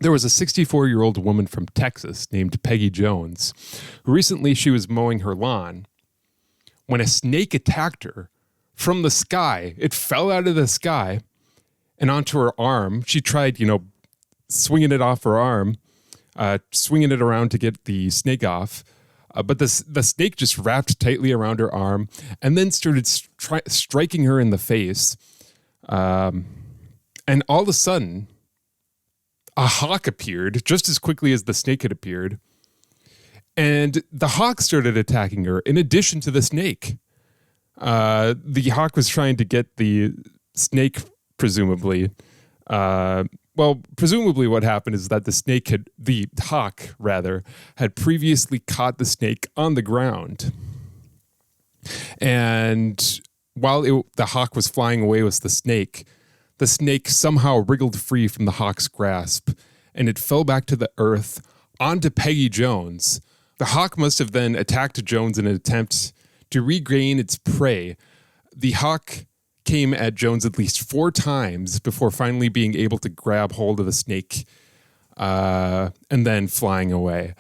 There was a 64-year-old woman from Texas named Peggy Jones, who recently she was mowing her lawn when a snake attacked her from the sky. It fell out of the sky and onto her arm. She tried, swinging it off her arm, swinging it around to get the snake off. But the snake just wrapped tightly around her arm and then started striking her in the face. And all of a sudden, a hawk appeared just as quickly as the snake had appeared. And the hawk started attacking her in addition to the snake. The hawk was trying to get the snake, presumably. Presumably what happened is that the hawk had previously caught the snake on the ground. And while the hawk was flying away with the snake somehow wriggled free from the hawk's grasp, and it fell back to the earth onto Peggy Jones. The hawk must have then attacked Jones in an attempt to regain its prey. The hawk came at Jones at least 4 times before finally being able to grab hold of the snake and then flying away.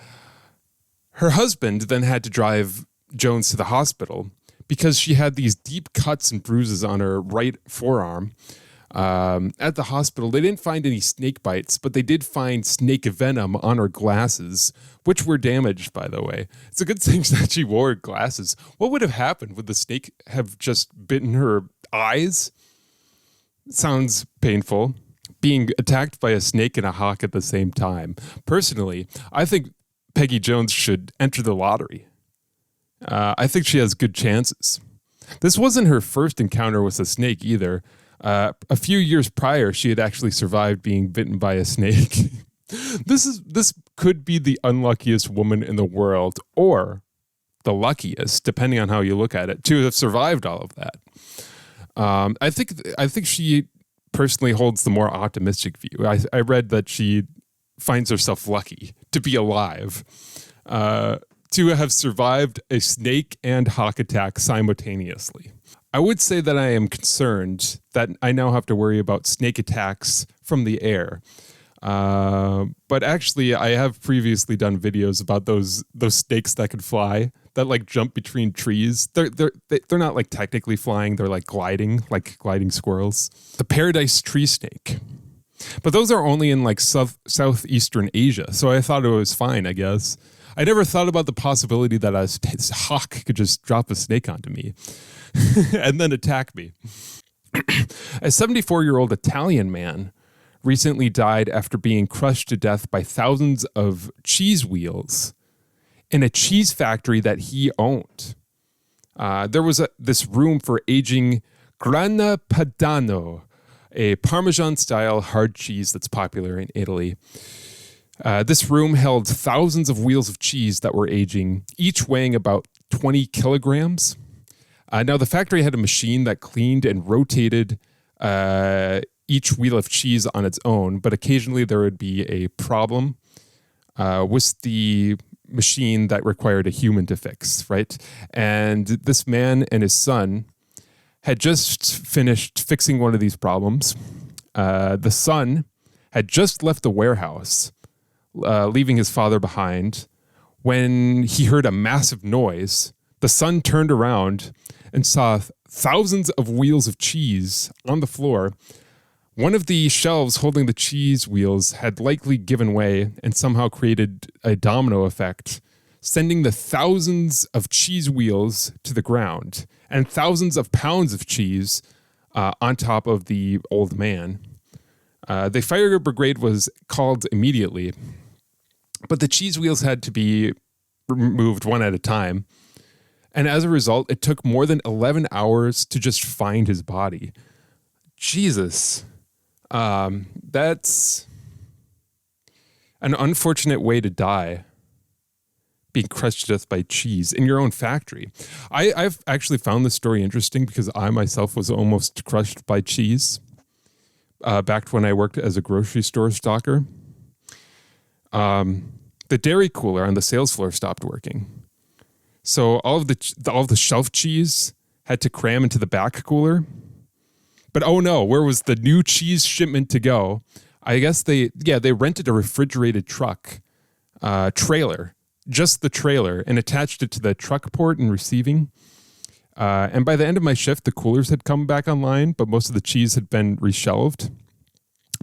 Her husband then had to drive Jones to the hospital because she had these deep cuts and bruises on her right forearm. At the hospital, they didn't find any snake bites, but they did find snake venom on her glasses, which were damaged, by the way. It's a good thing that she wore glasses. What would have happened? Would the snake have just bitten her eyes? Sounds painful. Being attacked by a snake and a hawk at the same time. Personally, I think Peggy Jones should enter the lottery. I think she has good chances. This wasn't her first encounter with a snake either. A few years prior, she had actually survived being bitten by a snake. This could be the unluckiest woman in the world, or the luckiest, depending on how you look at it, to have survived all of that. I think she personally holds the more optimistic view. I read that she finds herself lucky to be alive, to have survived a snake and hawk attack simultaneously. I would say that I am concerned that I now have to worry about snake attacks from the air. But actually, I have previously done videos about those snakes that could fly, that like jump between trees. They're not like technically flying. They're like gliding squirrels. The paradise tree snake. But those are only in like southeastern Asia. So I thought it was fine, I guess. I never thought about the possibility that a hawk could just drop a snake onto me and then attack me. A 74-year-old Italian man recently died after being crushed to death by thousands of cheese wheels in a cheese factory that he owned. There was this room for aging Grana Padano, a Parmesan-style hard cheese that's popular in Italy. This room held thousands of wheels of cheese that were aging, each weighing about 20 kilograms. Now, the factory had a machine that cleaned and rotated each wheel of cheese on its own, but occasionally there would be a problem with the machine that required a human to fix, right? And this man and his son had just finished fixing one of these problems. The son had just left the warehouse, leaving his father behind, when he heard a massive noise. The son turned around and saw thousands of wheels of cheese on the floor. One of the shelves holding the cheese wheels had likely given way and somehow created a domino effect, sending the thousands of cheese wheels to the ground and thousands of pounds of cheese on top of the old man. The fire brigade was called immediately, but the cheese wheels had to be removed one at a time. And as a result, it took more than 11 hours to just find his body. Jesus. That's an unfortunate way to die, being crushed to death by cheese in your own factory. I've actually found this story interesting because I myself was almost crushed by cheese back when I worked as a grocery store stocker. The dairy cooler on the sales floor stopped working. So all of the shelf cheese had to cram into the back cooler. But oh no, where was the new cheese shipment to go? I guess they rented a refrigerated truck trailer, just the trailer, and attached it to the truck port and receiving. And by the end of my shift, the coolers had come back online, but most of the cheese had been reshelved.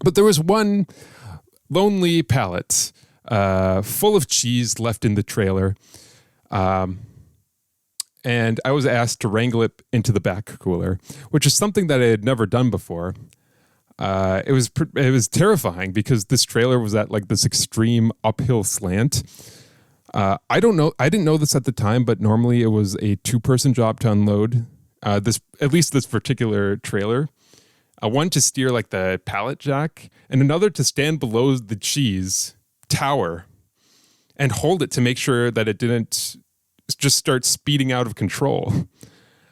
But there was one lonely pallet full of cheese left in the trailer. And I was asked to wrangle it into the back cooler, which is something that I had never done before. It was terrifying because this trailer was at like this extreme uphill slant. I didn't know this at the time, but normally it was a 2-person job to unload this particular trailer. One to steer like the pallet jack, and another to stand below the cheese tower and hold it to make sure that it didn't just start speeding out of control.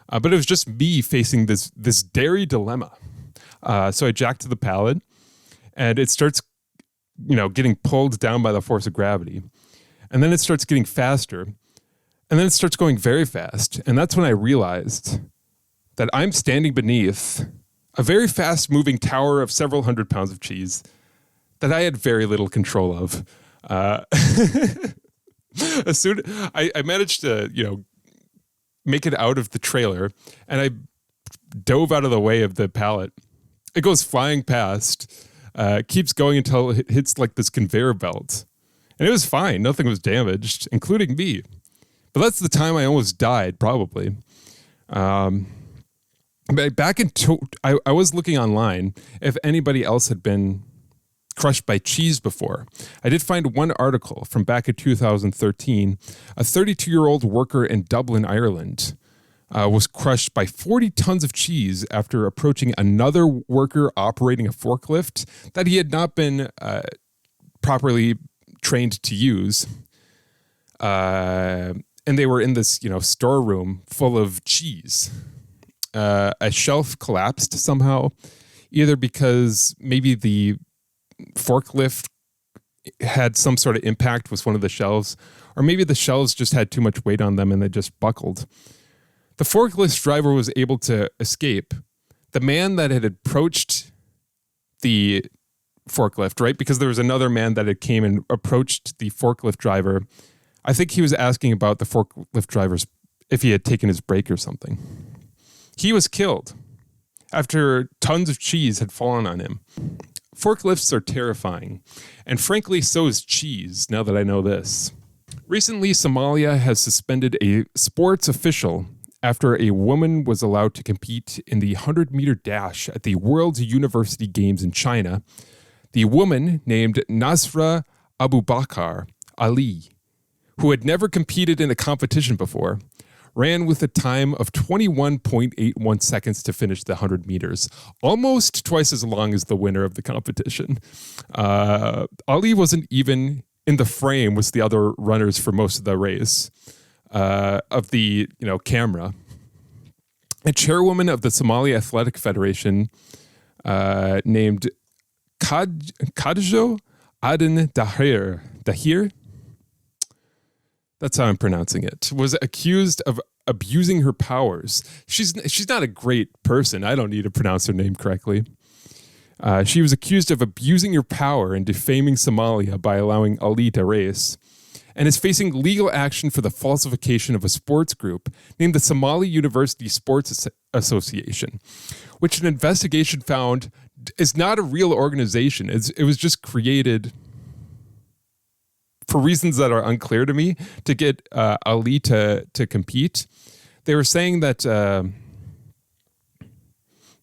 But it was just me facing this dairy dilemma. So I jacked to the pallet, and it starts, getting pulled down by the force of gravity. And then it starts getting faster, and then it starts going very fast. And that's when I realized that I'm standing beneath a very fast-moving tower of several hundred pounds of cheese that I had very little control of. As soon I managed to, make it out of the trailer, and I dove out of the way of the pallet. It goes flying past, keeps going until it hits like this conveyor belt. And it was fine. Nothing was damaged, including me. But that's the time I almost died, probably. But I was looking online if anybody else had been crushed by cheese before. I did find one article from back in 2013. A 32-year-old worker in Dublin, Ireland, was crushed by 40 tons of cheese after approaching another worker operating a forklift that he had not been properly trained to use. And they were in this, storeroom full of cheese. A shelf collapsed somehow, either because maybe the forklift had some sort of impact with one of the shelves, or maybe the shelves just had too much weight on them and they just buckled. The forklift driver was able to escape. The man that had approached the forklift, right? Because there was another man that had came and approached the forklift driver. I think he was asking about the forklift driver's, if he had taken his break or something. He was killed after tons of cheese had fallen on him. Forklifts are terrifying, and frankly, so is cheese, now that I know this. Recently, Somalia has suspended a sports official after a woman was allowed to compete in the 100-meter dash at the World University Games in China. The woman, named Nasra Abubakar Ali, who had never competed in a competition before, ran with a time of 21.81 seconds to finish the 100 meters, almost twice as long as the winner of the competition. Ali wasn't even in the frame with the other runners for most of the race of the camera. A chairwoman of the Somali Athletic Federation named Kadjo Aden Dahir, that's how I'm pronouncing it, was accused of abusing her powers. She's not a great person. I don't need to pronounce her name correctly. She was accused of abusing her power and defaming Somalia by allowing Ali to race, and is facing legal action for the falsification of a sports group named the Somali University Sports Association, which an investigation found is not a real organization. It was just created for reasons that are unclear to me, to get Ali to compete. They were saying that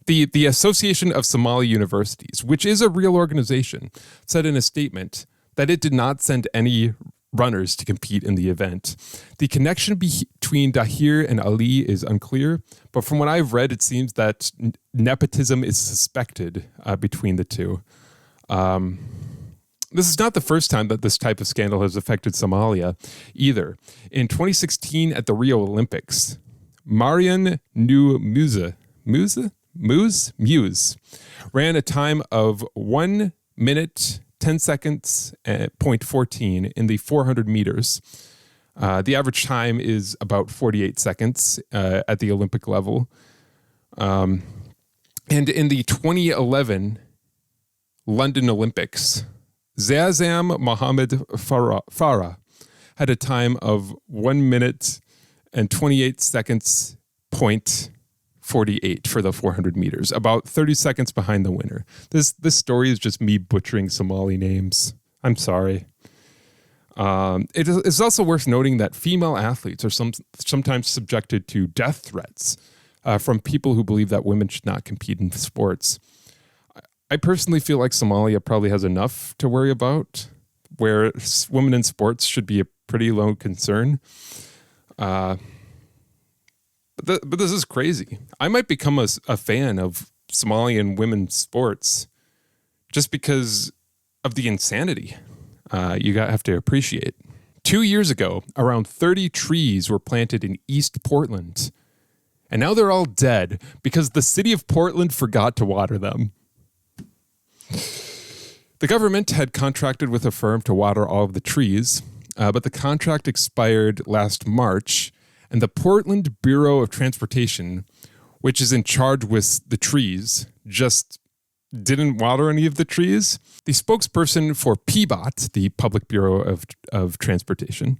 the Association of Somali Universities, which is a real organization, said in a statement that it did not send any runners to compete in the event. The connection between Dahir and Ali is unclear, but from what I've read, it seems that nepotism is suspected between the two. This is not the first time that this type of scandal has affected Somalia either. In 2016 at the Rio Olympics, Marian New Muse ran a time of 1 minute, 10 seconds, 0.14 in the 400 meters. The average time is about 48 seconds at the Olympic level. And in the 2011 London Olympics. Zazam Mohammed Farah had a time of 1 minute and 28 seconds, 0.48 for the 400 meters, about 30 seconds behind the winner. This story is just me butchering Somali names. I'm sorry. It is also worth noting that female athletes are sometimes subjected to death threats from people who believe that women should not compete in sports. I personally feel like Somalia probably has enough to worry about, where women in sports should be a pretty low concern. But this is crazy. I might become a fan of Somalian women's sports just because of the insanity you have to appreciate. 2 years ago, around 30 trees were planted in East Portland, and now they're all dead because the city of Portland forgot to water them. The government had contracted with a firm to water all of the trees, but the contract expired last March, and the Portland Bureau of Transportation, which is in charge with the trees, just didn't water any of the trees. The spokesperson for PBOT, the Public Bureau of Transportation,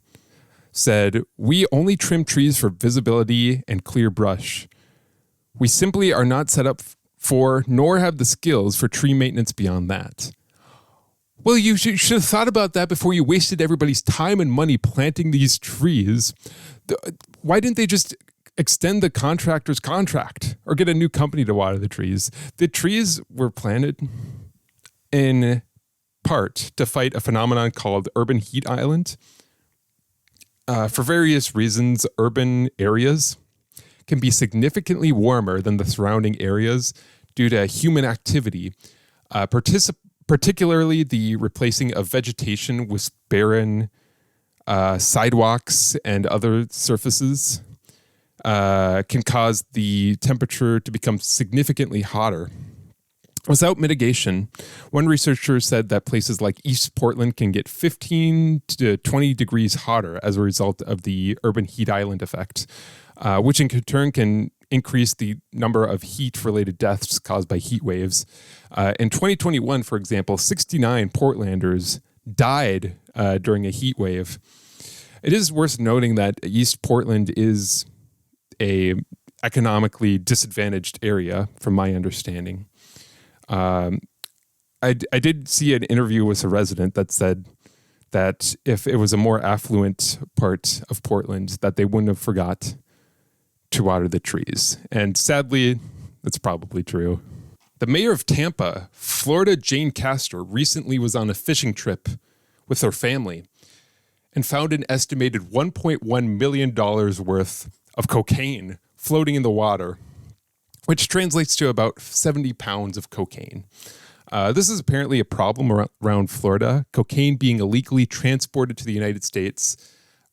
said, "We only trim trees for visibility and clear brush. We simply are not set up for, nor have the skills for tree maintenance beyond that." Well, you should have thought about that before you wasted everybody's time and money planting these trees. Why didn't they just extend the contractor's contract or get a new company to water the trees? The trees were planted in part to fight a phenomenon called urban heat island. For various reasons, urban areas can be significantly warmer than the surrounding areas due to human activity, particularly the replacing of vegetation with barren sidewalks and other surfaces can cause the temperature to become significantly hotter. Without mitigation, one researcher said that places like East Portland can get 15 to 20 degrees hotter as a result of the urban heat island effect, which in turn can increase the number of heat-related deaths caused by heat waves. In 2021, for example, 69 Portlanders died during a heat wave. It is worth noting that East Portland is a economically disadvantaged area, from my understanding. I did see an interview with a resident that said that if it was a more affluent part of Portland, that they wouldn't have forgot to water the trees. And sadly, that's probably true. The mayor of Tampa, Florida, Jane Castor, recently was on a fishing trip with her family and found an estimated $1.1 million worth of cocaine floating in the water, which translates to about 70 pounds of cocaine. This is apparently a problem around Florida, cocaine being illegally transported to the United States,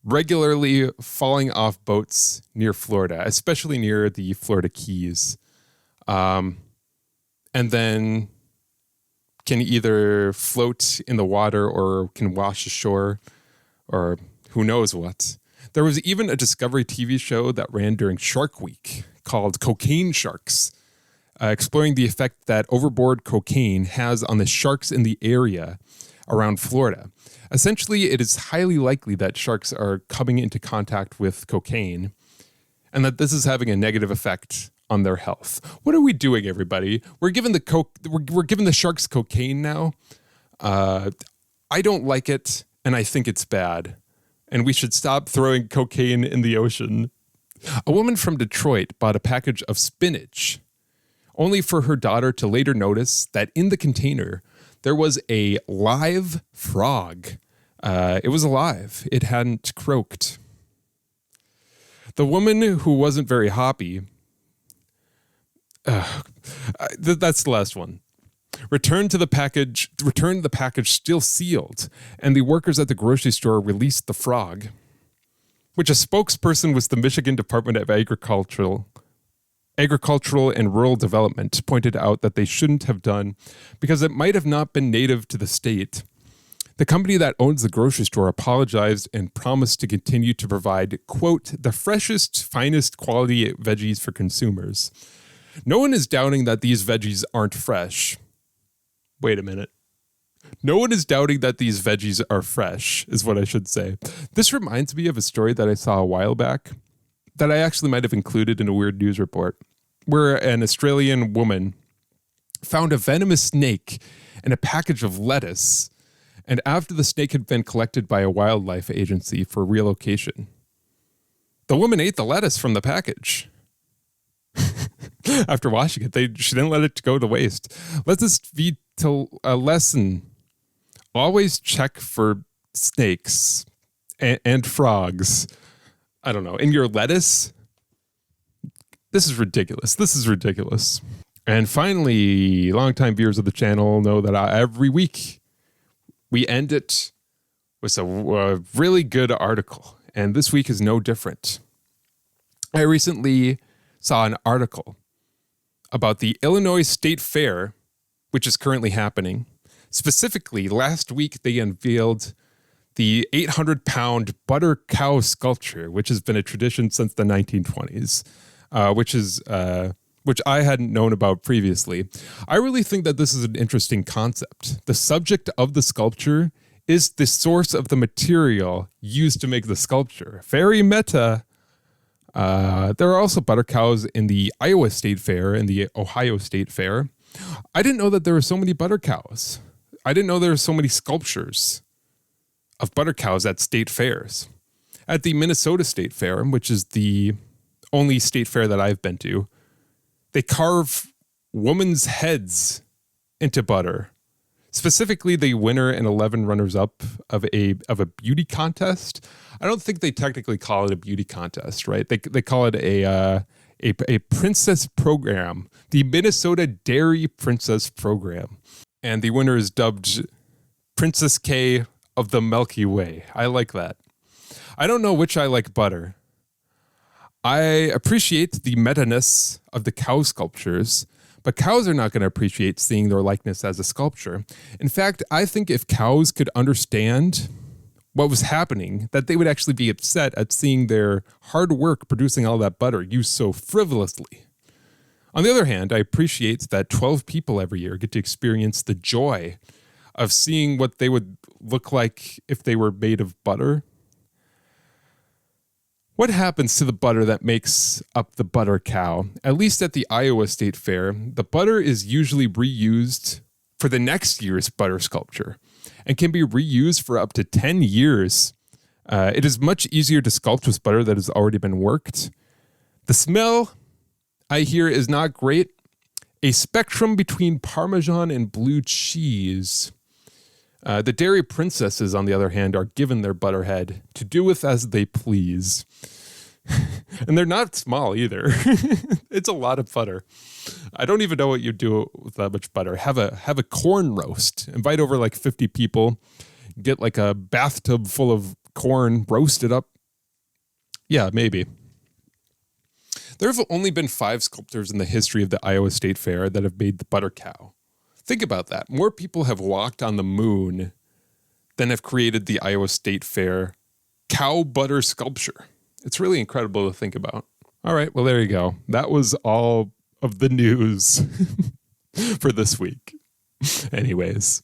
regularly falling off boats near Florida, especially near the Florida Keys, and then can either float in the water or can wash ashore, or who knows what. There was even a Discovery TV show that ran during Shark Week called Cocaine Sharks, exploring the effect that overboard cocaine has on the sharks in the area around Florida. Essentially, it is highly likely that sharks are coming into contact with cocaine and that this is having a negative effect on their health. What are we doing, everybody? We're giving the sharks cocaine now. I don't like it, and I think it's bad. And we should stop throwing cocaine in the ocean. A woman from Detroit bought a package of spinach, only for her daughter to later notice that in the container there was a live frog. It was alive. It hadn't croaked. The woman, who wasn't very happy, that's the last one, returned the package still sealed, and the workers at the grocery store released the frog, which a spokesperson with the Michigan Department of Agricultural and Rural Development pointed out that they shouldn't have done because it might have not been native to the state. The company that owns the grocery store apologized and promised to continue to provide, quote, the freshest, finest quality veggies for consumers. No one is doubting that these veggies aren't fresh. Wait a minute. No one is doubting that these veggies are fresh, is what I should say. This reminds me of a story that I saw a while back that I actually might have included in a weird news report, where an Australian woman found a venomous snake in a package of lettuce, and after the snake had been collected by a wildlife agency for relocation, the woman ate the lettuce from the package. After washing it, she didn't let it go to waste. Let this be a lesson. Always check for snakes and frogs. I don't know. In your lettuce? This is ridiculous. This is ridiculous. And finally, longtime viewers of the channel know that every week we end it with a really good article. And this week is no different. I recently saw an article about the Illinois State Fair, which is currently happening. Specifically, last week they unveiled the 800-pound butter cow sculpture, which has been a tradition since the 1920s, which I hadn't known about previously. I really think that this is an interesting concept. The subject of the sculpture is the source of the material used to make the sculpture. Very meta. There are also butter cows in the Iowa State Fair and the Ohio State Fair. I didn't know that there were so many butter cows. I didn't know there were so many sculptures of butter cows at state fairs. At the Minnesota State Fair, which is the only state fair that I've been to, they carve women's heads into butter. Specifically, the winner and 11 runners-up of a beauty contest. I don't think they technically call it a beauty contest, right? They call it a princess program, the Minnesota Dairy Princess Program. And the winner is dubbed Princess K of the Milky Way. I like that. I don't know which I like better. I appreciate the meta-ness of the cow sculptures, but cows are not going to appreciate seeing their likeness as a sculpture. In fact, I think if cows could understand what was happening, that they would actually be upset at seeing their hard work producing all that butter used so frivolously. On the other hand, I appreciate that 12 people every year get to experience the joy of seeing what they would look like if they were made of butter. What happens to the butter that makes up the butter cow? At least at the Iowa State Fair, the butter is usually reused for the next year's butter sculpture and can be reused for up to 10 years. It is much easier to sculpt with butter that has already been worked. The smell, I hear, is not great. A spectrum between Parmesan and blue cheese. The dairy princesses, on the other hand, are given their butterhead to do with as they please. And they're not small either. It's a lot of butter. I don't even know what you do with that much butter. Have a corn roast. Invite over like 50 people. Get like a bathtub full of corn, roast it up. Yeah, maybe. There have only been 5 sculptors in the history of the Iowa State Fair that have made the butter cow. Think about that. More people have walked on the moon than have created the Iowa State Fair cow butter sculpture. It's really incredible to think about. All right, well, there you go. That was all of the news for this week. Anyways.